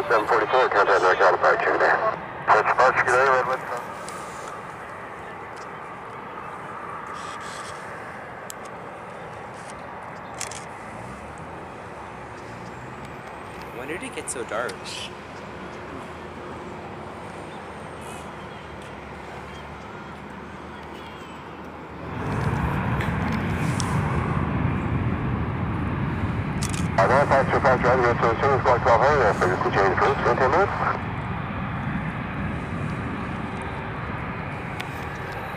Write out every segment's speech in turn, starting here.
744, contact NorCal departure today. That's departure today, Redwood. When did it get so dark? Passenger right here, so as soon as Block 1200, figures to change routes in 10 minutes.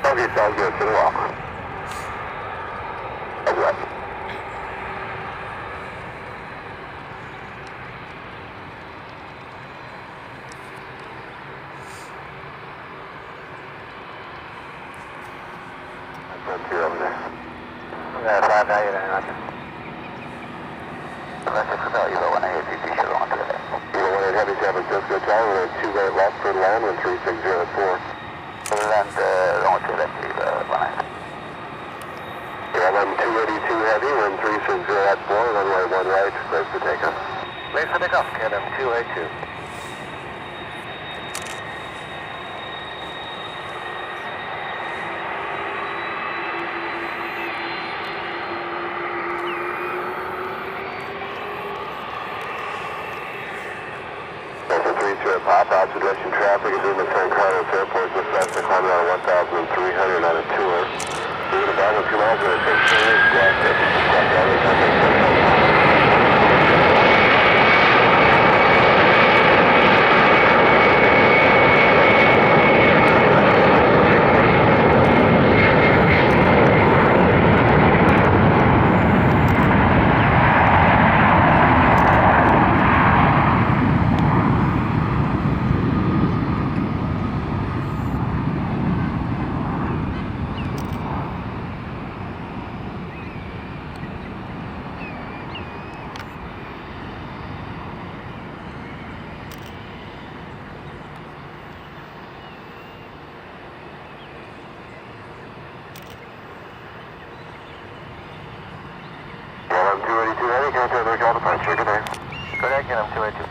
Okay, sounds good, to the wall. That's right. Frontier over there. Yeah, 5 value there, Roger. That's about you, but when I hit you, be sure on to that. Eagle 18 Heavy, San Francisco Tower, with 2 right left for the land, 13604. Land, on to that, when I. KLM 282 Heavy, 13604, at 4, runway 1 right, close for takeoff. Clear for takeoff, KLM 282. Pop out to direction traffic is in the San Carlos Airport, just south of Colorado 1,300 on a tour. Moving about with 2 miles and it's KLM 282 Heavy, contact NorCal departure today. Go ahead, KLM 282.